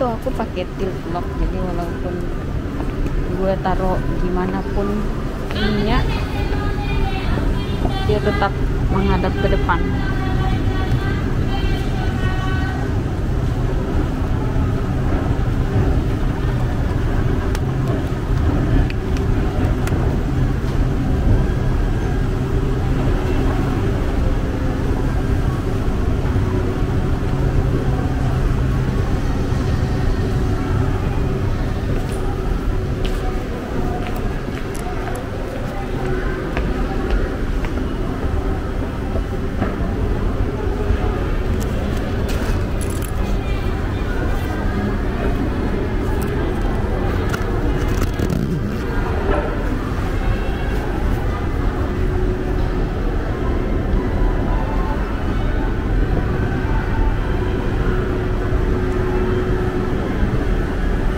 tuh aku pakai tilt lock, jadi walaupun gue taruh gimana pun ininya, dia tetap menghadap ke depan.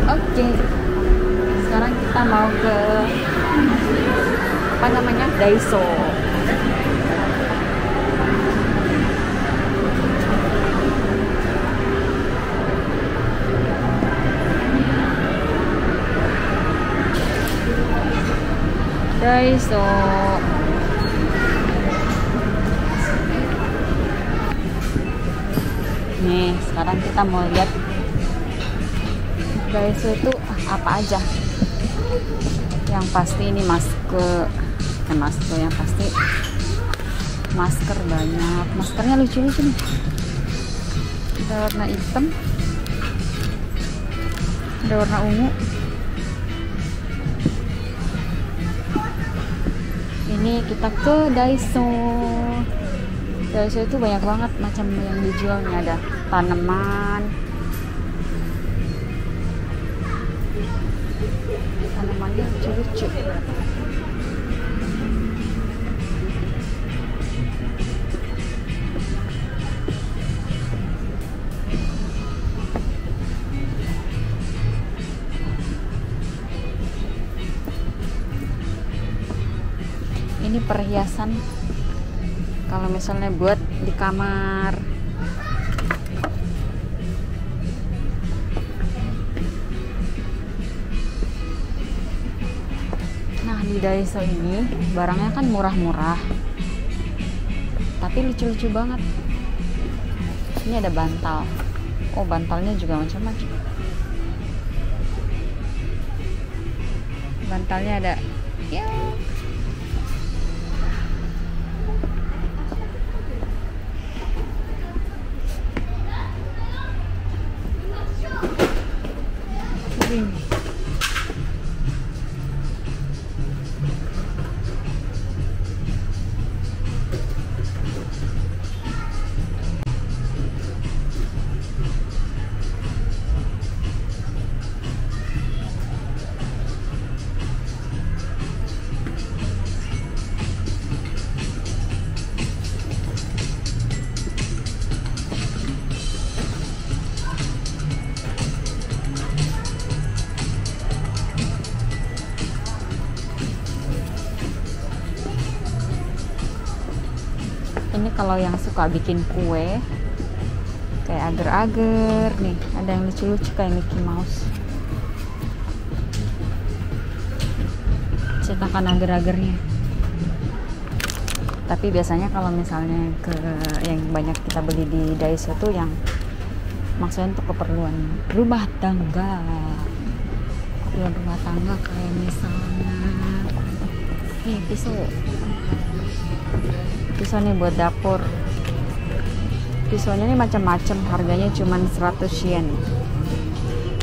Oke, sekarang kita mau ke apa namanya, Daiso. Daiso. Nih, sekarang kita mau lihat Daiso itu apa aja. Yang pasti ini masker, yang pasti masker banyak. Maskernya lucu-lucu nih. Ada warna hitam, ada warna ungu. Ini kita ke Daiso. Daiso itu banyak banget macam yang dijual nih, ada tanaman. Tanamannya lucu-lucu. Ini perhiasan kalau misalnya buat di kamar. Nah, di Daiso ini barangnya kan murah-murah, tapi lucu-lucu banget. Ini ada bantal. Oh, bantalnya juga macam-macam. Bantalnya ada ya, ini. Ini kalau yang suka bikin kue kayak agar-agar nih, ada yang lucu-lucu kayak Mickey Mouse. Cetakan agar-agarnya. Tapi biasanya kalau misalnya ke yang banyak kita beli di Daiso tuh yang maksudnya untuk keperluan rumah tangga. Keperluan rumah tangga kayak misalnya nih pisau nih buat dapur. Pisaunya nih macam-macam, harganya cuman 100 yen.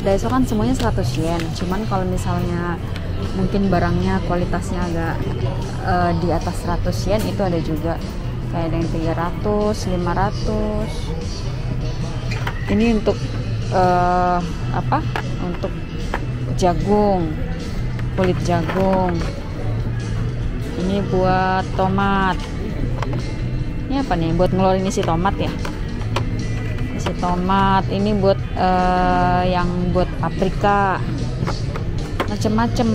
Daiso kan semuanya 100 yen. Cuman kalau misalnya mungkin barangnya kualitasnya agak di atas 100 yen itu ada juga. Kayak ada yang 300, 500. Ini untuk apa? Untuk jagung, kulit jagung. Ini buat tomat. Ini apa nih? Buat ngeluarin isi tomat ya. Isi tomat. Ini buat yang buat paprika. Macem-macem.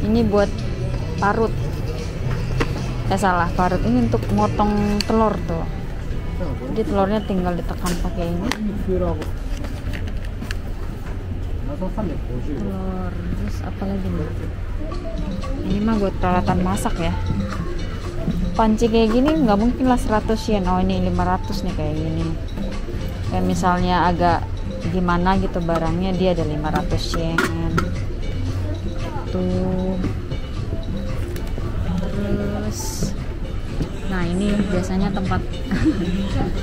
Ini buat parut. Salah, parut. Ini untuk motong telur tuh. Jadi telurnya tinggal ditekan pakai ini. telur, terus apa lagi nih? Ini mah buat peralatan masak ya. Panci kayak gini nggak mungkin lah 100 yen. Oh ini 500 nih kayak gini. Kayak misalnya agak gimana gitu barangnya, dia ada 500 yen. Tuh. Terus nah ini biasanya tempat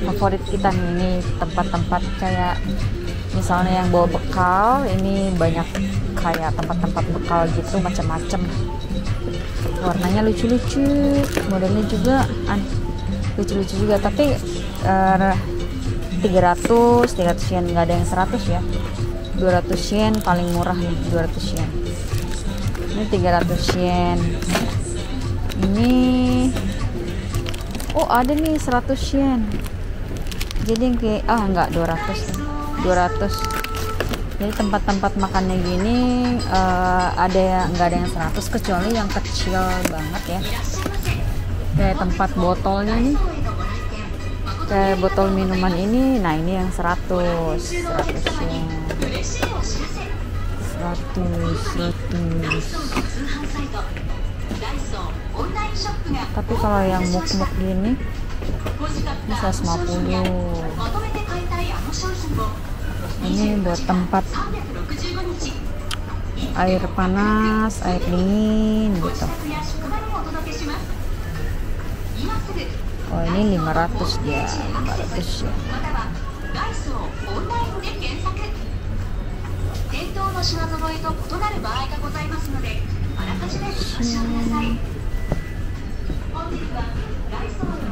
favorit kita nih, ini tempat-tempat kayak misalnya yang bawa bekal, ini banyak kayak tempat-tempat bekal gitu macam-macam. Warnanya lucu-lucu, modelnya juga lucu-lucu juga, tapi 300 yen, nggak ada yang 100 ya. 200 yen paling murah nih, 200 yen. Ini 300 yen. Ini oh ada nih 100 yen. Jadi yang kayak enggak 200. Jadi tempat-tempat makannya gini ada yang nggak ada yang 100 kecuali yang kecil banget ya. Kayak tempat botolnya nih. Kayak botol minuman ini, nah ini yang 100 yen. 100. Tapi kalau yang muk-muk gini ini 150. Ini buat tempat air panas, air dingin gitu. Oh ini 500 ya, 500 ya.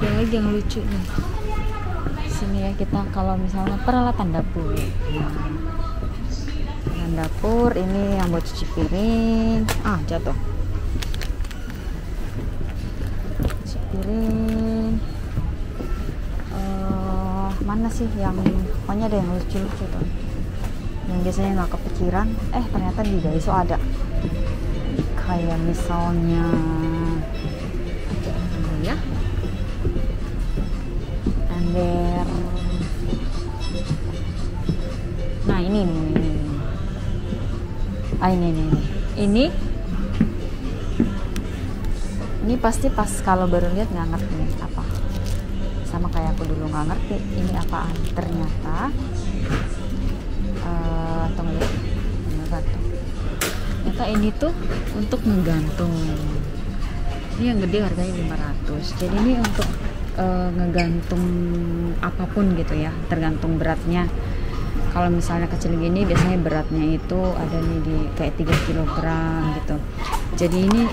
Ada lagi yang lucu nih. Sini ya kita kalau misalnya peralatan dapur. Peralatan dapur ini yang buat cuci piring. Jatuh. Cuci piring. Mana sih yang pokoknya ada yang lucu-lucu tuh. Yang biasanya nggak kepikiran, ternyata di Daiso ada. Kayak misalnya ya ember. Nah ini ini pasti pas kalau baru lihat nggak ngerti apa, sama kayak aku dulu nggak ngerti ini apaan. Ternyata ternyata ini tuh untuk menggantung. Ini yang gede harganya 500. Jadi ini untuk ngegantung apapun gitu ya, tergantung beratnya. Kalau misalnya kecil gini biasanya beratnya itu ada nih di kayak 3 kg gitu. Jadi ini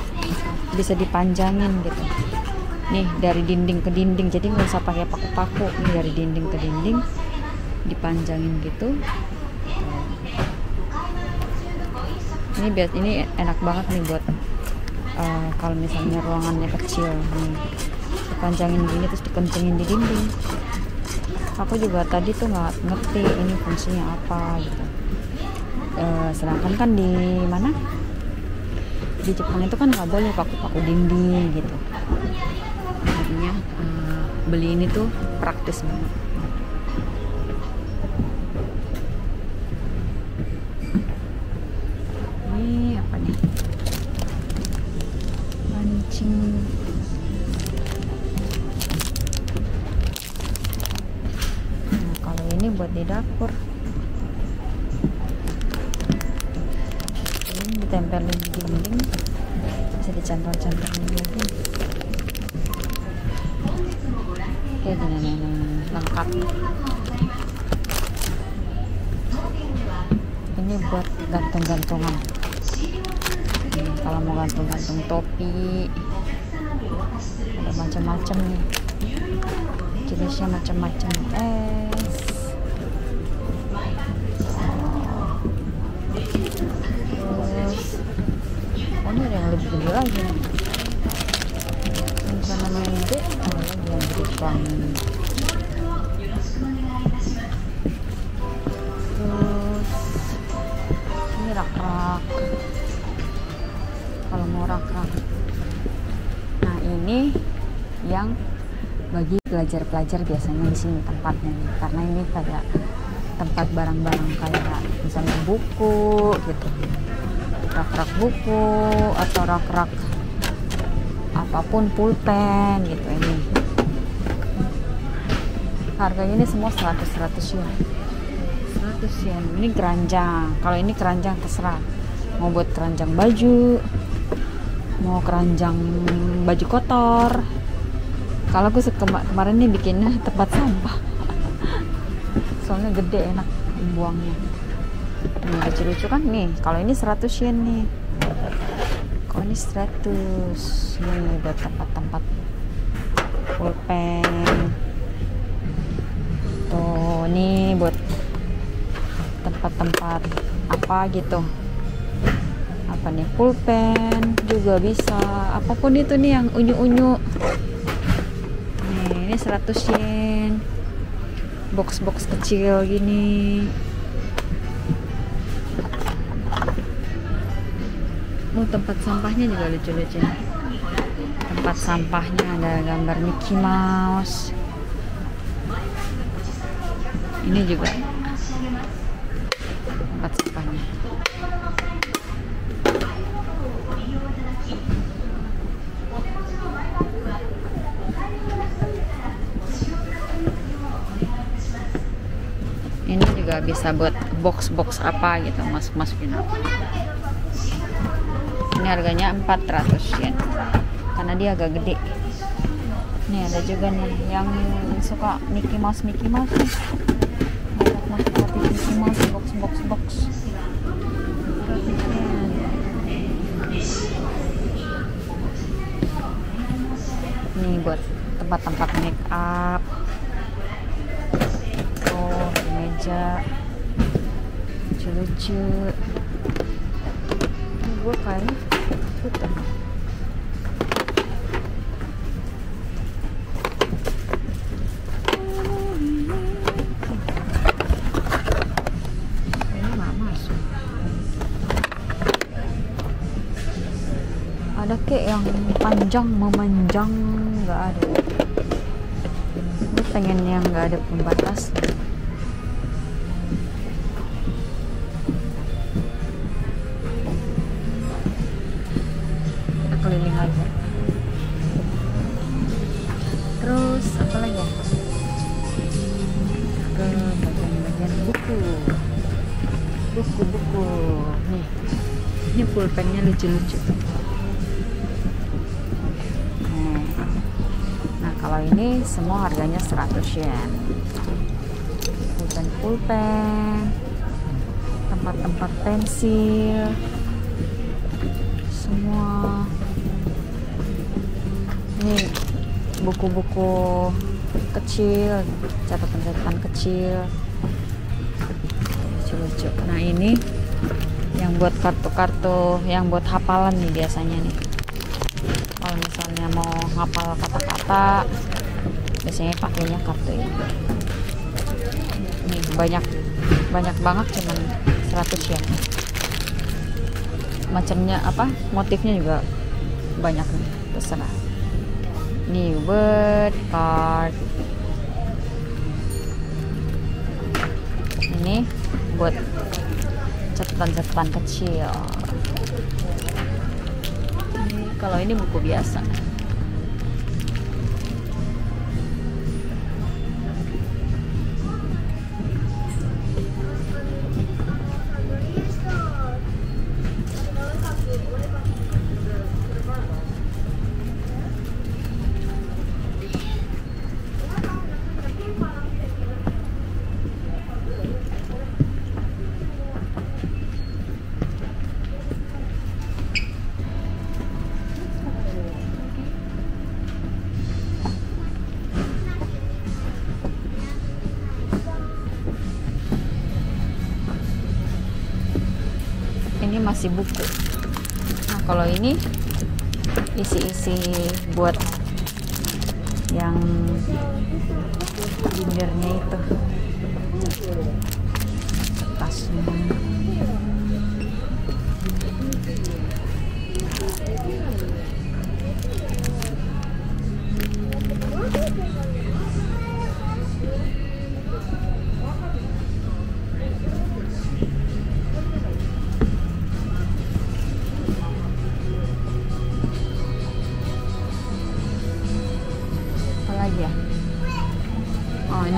bisa dipanjangin gitu. Nih dari dinding ke dinding, jadi nggak usah pakai paku-paku. Nih dari dinding ke dinding dipanjangin gitu. Ini enak banget nih buat kalau misalnya ruangannya kecil nih, dipanjangin gini terus dikencengin di dinding. Aku juga tadi tuh nggak ngerti ini fungsinya apa gitu. Sedangkan kan di mana di Jepang itu kan nggak boleh paku-paku dinding gitu. Jadinya beli ini tuh praktis banget. Ini apa nih? Mancing. Nah, kalau ini buat di dapur. Ini ditempelin di dinding, bisa dicantol-cantolin lagi. Kayak gini lengkap. Ini buat gantung-gantungan. Kalau mau gantung-gantung topi, ada macam-macam nih. Jenisnya macam-macam. Terus, ini ada yang lebih gede lagi. Ini bukan namanya gede, ada lagi yang gede banget. Rak-rak kalau mau rak-rak. Nah ini yang bagi pelajar-pelajar biasanya di sini tempatnya nih, karena ini kayak tempat barang-barang kayak misalnya buku gitu, rak-rak buku atau rak-rak apapun, pulpen gitu. Ini harganya ini semua 100 yen. 100 yen. Ini keranjang. Kalau ini keranjang terserah, mau buat keranjang baju, mau keranjang baju kotor. Kalau aku kemarin nih bikinnya tempat sampah soalnya gede, enak buangnya. Ini lucu-lucu kan nih. Kalau ini 100 yen nih, kalau ini 100 nih buat tempat-tempat pulpen tuh. Nih buat tempat-tempat apa gitu, apa nih, pulpen juga bisa, apapun itu nih yang unyu-unyu. Nih, ini 100 yen. Box-box kecil gini. Tempat sampahnya juga lucu-lucu. Tempat sampahnya ada gambar Mickey Mouse. Ini juga tempat sampahnya. Ini juga bisa buat box-box apa gitu, masukin apa. Ini harganya 400 yen karena dia agak gede. Nih ada juga nih yang suka Mickey Mouse nih. Banyak Mickey Mouse box. Nih buat tempat-tempat make up. Oh, di meja lucu-lucu. Ini gue kayaknya putar. Ada kek yang panjang memanjang, nggak ada. Gue pengen yang nggak ada pembatas. Kita keliling aja. Terus apa lagi ya? Ke bagian-bagian buku. Nih, ini pulpennya lucu-lucu. Kalau ini semua harganya 100 yen. Pulpen, tempat-tempat pensil, semua. Ini buku-buku kecil, catatan-catatan kecil, lucu-lucu. Nah ini yang buat kartu-kartu, yang buat hafalan nih biasanya nih. Kalau misalnya mau hafal kata-kata, biasanya pakainya kartu ini. Nih banyak banget, cuman 100 yen. Macamnya apa, motifnya juga banyak nih, terserah. Nih word card. Ini buat catatan-catatan kecil. Kalau ini buku biasa. Ini masih buku. Nah kalau ini isi-isi buat yang bindernya itu, tasnya.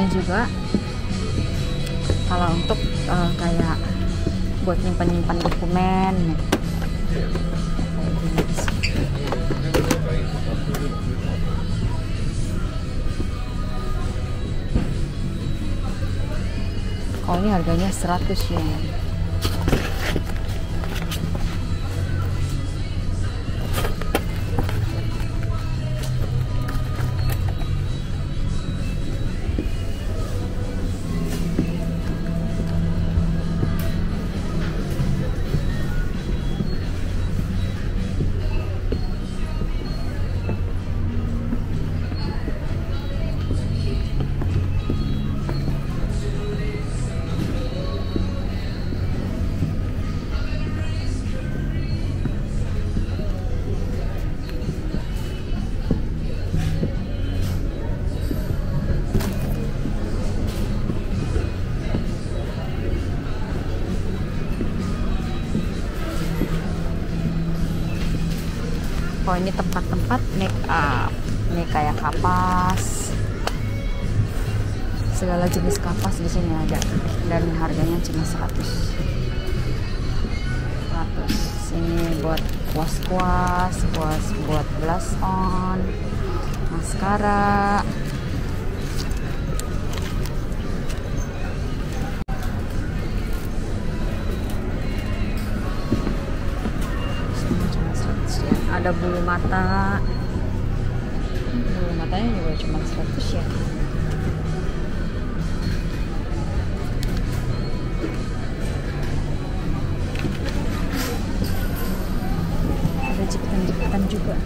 juga kalau untuk kayak buat nyimpan dokumen nih. Oh, ini harganya 100 yen. Oh, ini tempat-tempat make up. Ini kayak kapas, segala jenis kapas di sini ada, dan harganya cuma 100. Ini buat kuas-kuas, buat blush on, maskara. Ada bulu mata, bulu matanya juga cuma 100 ya. Ada jepitan-jepitan juga.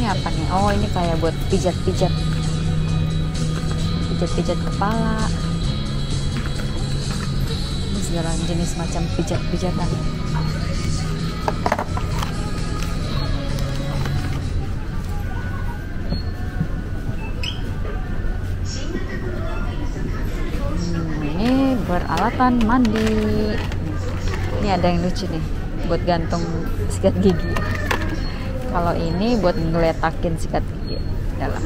Apa nih? Oh, ini kayak buat pijat-pijat kepala. Ini segala jenis macam pijat-pijatan. Ini peralatan mandi. Ini ada yang lucu nih, buat gantung sikat gigi. Kalau ini buat ngeletakin sikat gigi dalam.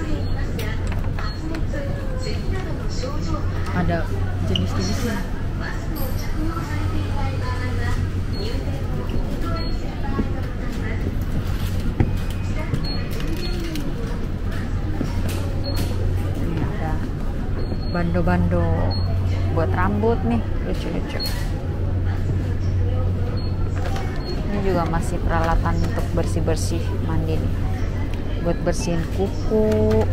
Ada jenis-jenisnya. Ini ada bando-bando buat rambut nih, lucu-lucu. Ini juga masih peralatan untuk bersih-bersih mandi nih, buat bersihin kuku,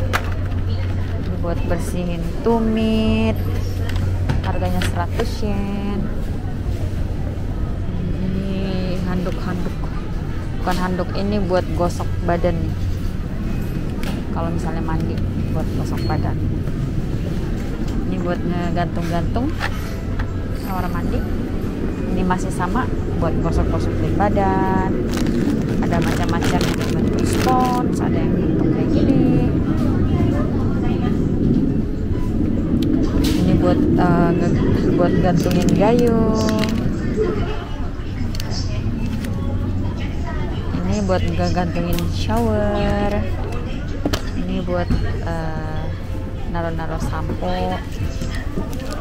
buat bersihin tumit. Harganya 100 yen. Ini handuk-handuk, bukan handuk, ini buat gosok badan nih. Kalau misalnya mandi, buat gosok badan. Ini buat ngegantung-gantung kamar mandi. Ini masih sama buat gosok-gosok di badan. Ada macam-macam yang bentuk spons, ada yang bentuk kayak gini. Ini buat gantungin gayung. Ini buat gantungin shower. Ini buat naruh-naruh sampo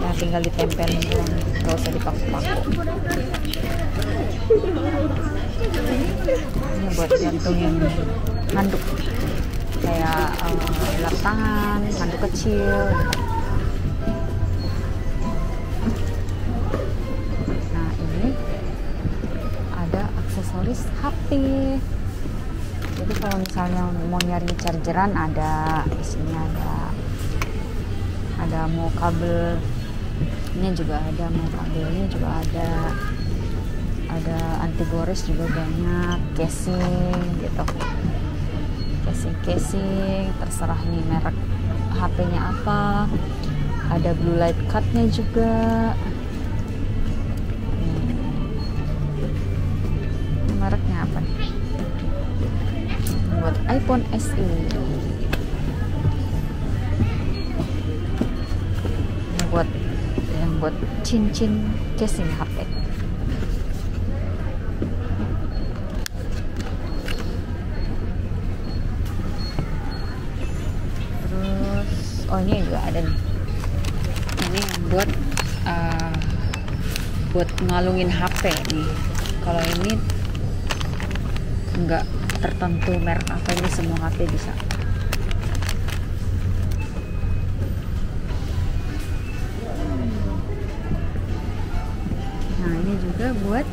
yang tinggal ditempelin doang, nggak usah dipaku-paku. Ini buat gantungin handuk kayak lap tangan, handuk kecil. Nah, ini ada aksesoris HP. Jadi kalau misalnya mau nyari chargeran, ada di sini, ada mau kabel ini juga ada, mau kabelnya juga ada anti gores juga banyak, casing gitu. casing terserah nih merek HP-nya apa. Ada blue light card-nya juga. Ini mereknya apa nih? Buat iPhone SE. Ini buat cincin casing HP. Terus oh ini juga ada nih. Ini yang buat ngalungin HP nih. Kalau ini enggak tertentu merek apa, ini semua HP bisa. Nah ini juga buat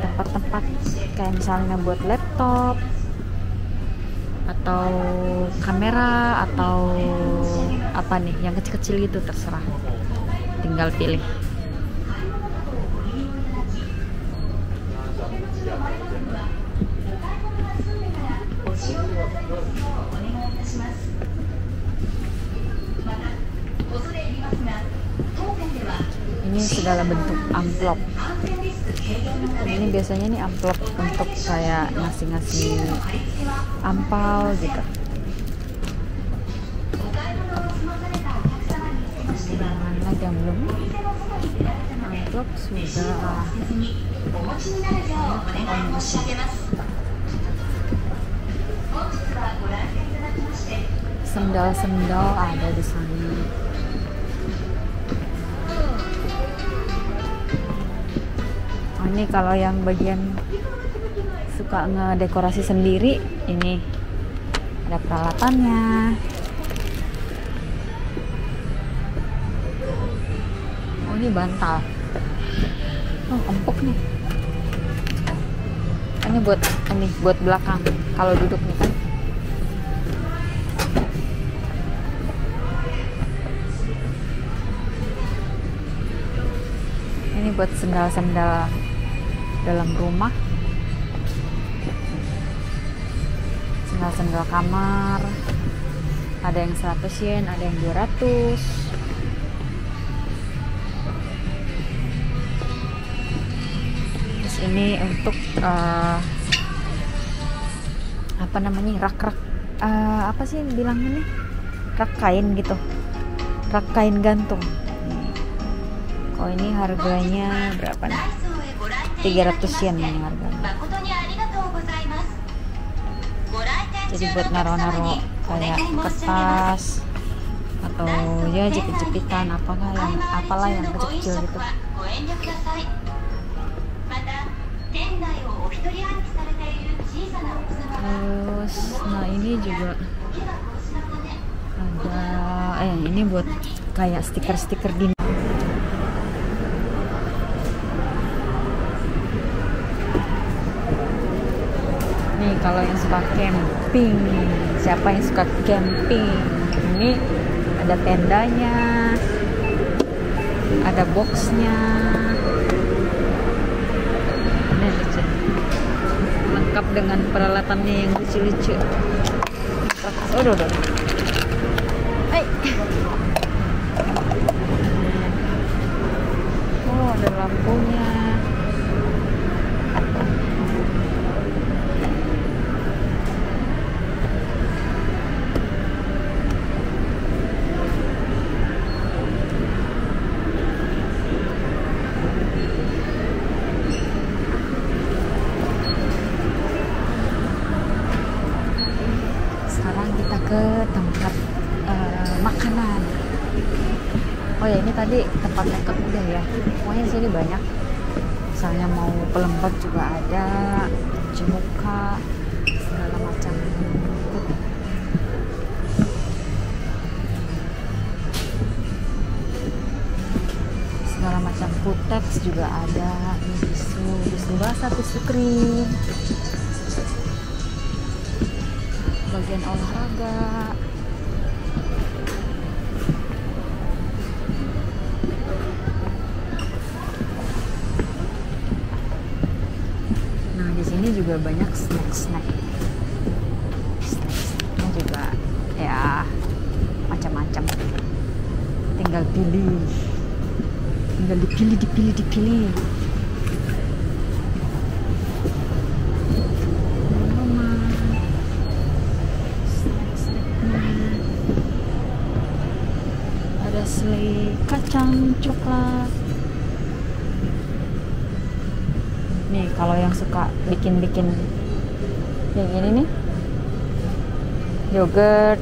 tempat-tempat kayak misalnya buat laptop atau kamera atau apa nih yang kecil-kecil gitu, terserah, tinggal pilih. Ini segala bentuk amplop. Ini biasanya nih amplop untuk kayak ngasih ampau gitu. Mana yang belum? Amplop sudah. Sendal-sendal ada di sana. Oh, ini kalau yang bagian suka ngedekorasi sendiri, ini ada peralatannya. Oh ini bantal. Oh empuk nih. Ini buat belakang kalau duduk nih kan. Ini buat sendal-sendal dalam rumah, sendal-sendal kamar. Ada yang 100 yen, ada yang 200. Terus ini untuk apa namanya, rak-rak, apa sih bilangnya nih, rak kain gitu, rak kain gantung. Oh ini harganya berapa nih? 300 yen nih harganya. Jadi buat naro-naro kayak kertas atau ya jepit-jepitan apalah yang kecil-kecil gitu. Terus nah ini juga ada ini buat kayak stiker-stiker di. Nih kalau yang suka camping, siapa yang suka camping, ini ada tendanya, ada boxnya, ini lengkap dengan peralatannya yang lucu-lucu. Aduh. Hai. Oh ada lampunya. Ke tempat makanan. Oh ya ini tadi tempat makeup udah ya. Pokoknya sini banyak. Misalnya mau pelembab juga ada, cuci muka, segala macam. Segala macam putex juga ada. Ini tisu basah, tisu krim. Bagian olahraga. Nah di sini juga banyak snack. tinggal dipilih. Ada selai kacang coklat. Nih kalau yang suka bikin yang ini nih, yogurt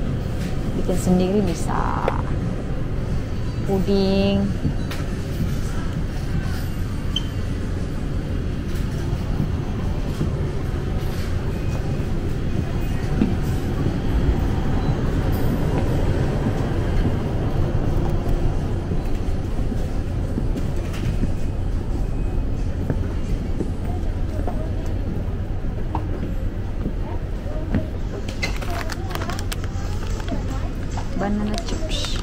bikin sendiri bisa, puding. Banana chips.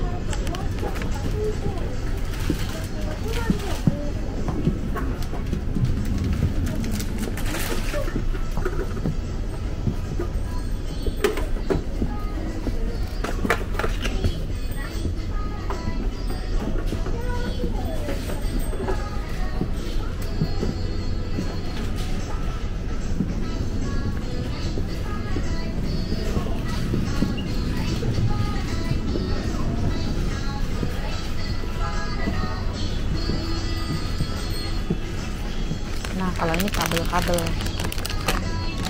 Nah, kalau ini kabel-kabel,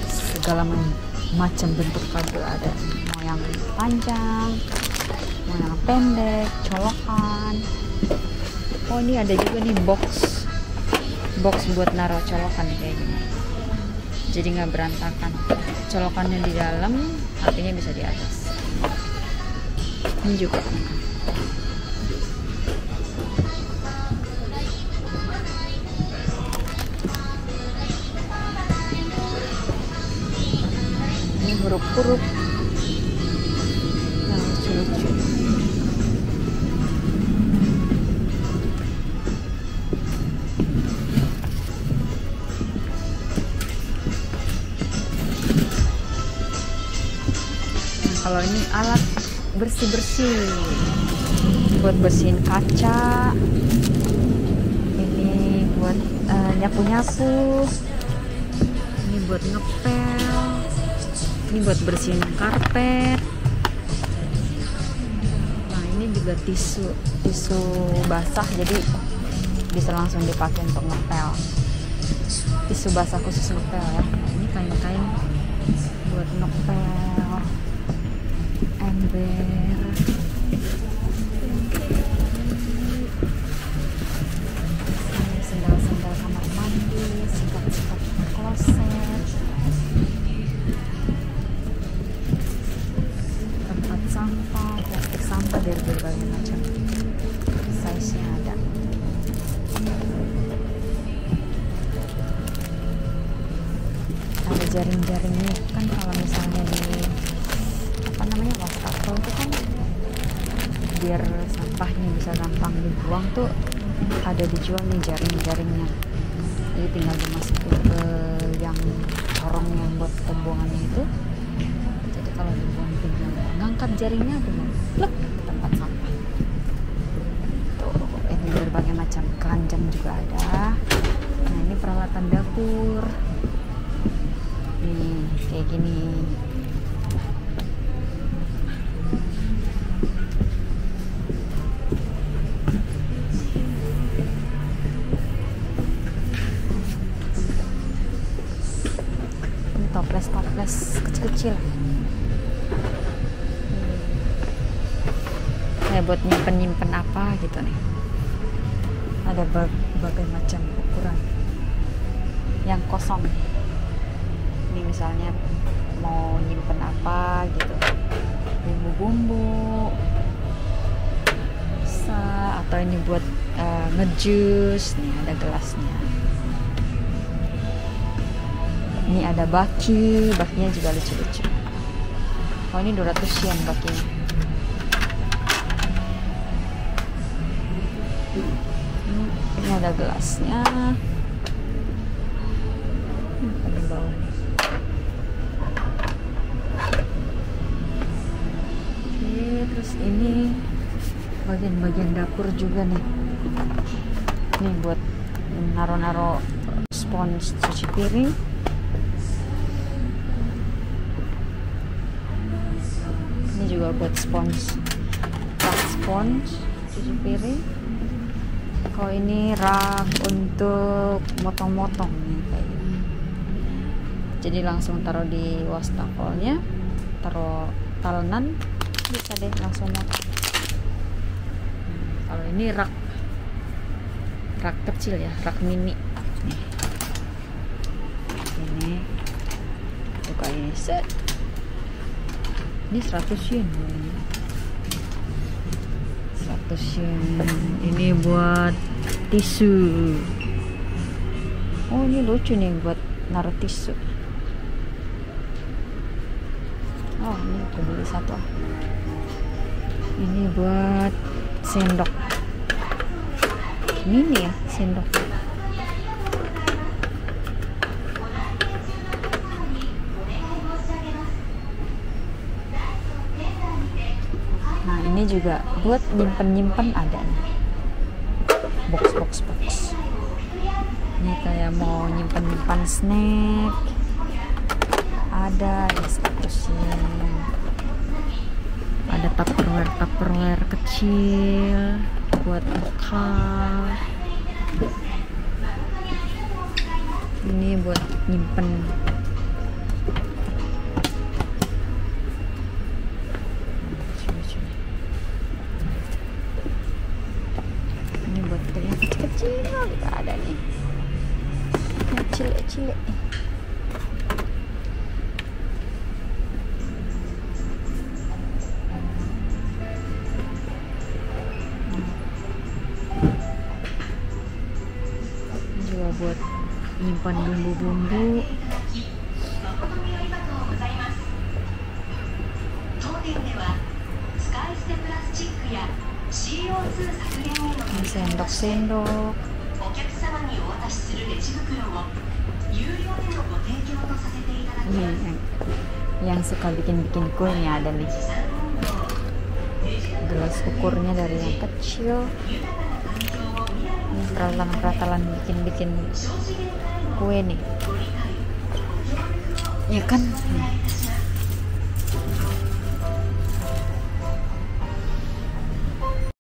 segala macam bentuk kabel ada, mau yang panjang, mau yang pendek, colokan. Oh, ini ada juga nih box buat naruh colokan kayak gini, jadi nggak berantakan. Colokannya di dalam, HP-nya bisa di atas. Ini juga. Huruf-huruf yang lucu-lucu. Nah, kalau ini alat bersih-bersih buat bersihin kaca, ini buat nyapu-nyapu, ini buat ngepel, ini buat bersihin karpet. Nah, ini juga tisu basah, jadi bisa langsung dipakai untuk ngepel. Tisu basah khusus ngepel ya. Nah, ini kain-kain buat ngepel, ember. Sendal-sendal kamar mandi, sikat-sikat kloset. Sampah, plastik sampah dari berbagai macam size-nya ada. Ada jaring-jaringnya kan, kalau misalnya di wastafel itu kan biar sampahnya bisa gampang dibuang tuh, ada dijual nih jaring-jaringnya. Jadi tinggal dimasukin ke yang corong yang buat pembuangannya itu. Jadi kalau dibuang tinggal ngangkat jaringnya dengan plek ke tempat sampah. Tuh, ini berbagai macam keranjang juga ada. Nah, ini peralatan dapur. Nih, kayak gini. Ini toples kecil-kecil. Buat nyimpen apa gitu nih. Ada berbagai macam ukuran yang kosong. Ini misalnya mau nyimpen apa gitu, bumbu-bumbu bisa, atau ini buat ngejus. Nih ada gelasnya. Ini ada bakinya juga lucu-lucu. Oh, ini 200 yen bakinya. Ini ada gelasnya. Di bawah nih. Oke, terus ini bagian-bagian dapur juga nih buat naro-naro spons cuci piring. Ini juga buat spons, rak spons cuci piring. Kalau ini rak untuk motong-motong nih kayak gini. Jadi langsung taruh di wastafelnya, taruh talenan, bisa deh langsung motong. Kalau ini rak kecil ya, rak mini. Nih. Ini buka ini set. Ini 100 yen. 100 yen. Ini buat tisu. Oh, ini lucu nih buat naruh tisu. Oh, ini aku beli satu. Ini buat sendok. Mini ya sendok. Nah, ini juga buat nyimpen ada nih. Box. Ini kayak mau nyimpen snack. Ada ya, 100 yen. Ada tupperware kecil buat bekal. Ini buat nyimpen. Ini buat yang kecil-kecil juga ada nih. Yang cilik-cilik. Juga buat nyimpan bumbu-bumbu. Sendok. Ini yang suka bikin kuenya ada nih. Gelas ukurnya dari yang kecil. Ini peralatan bikin kue nih. Ya kan?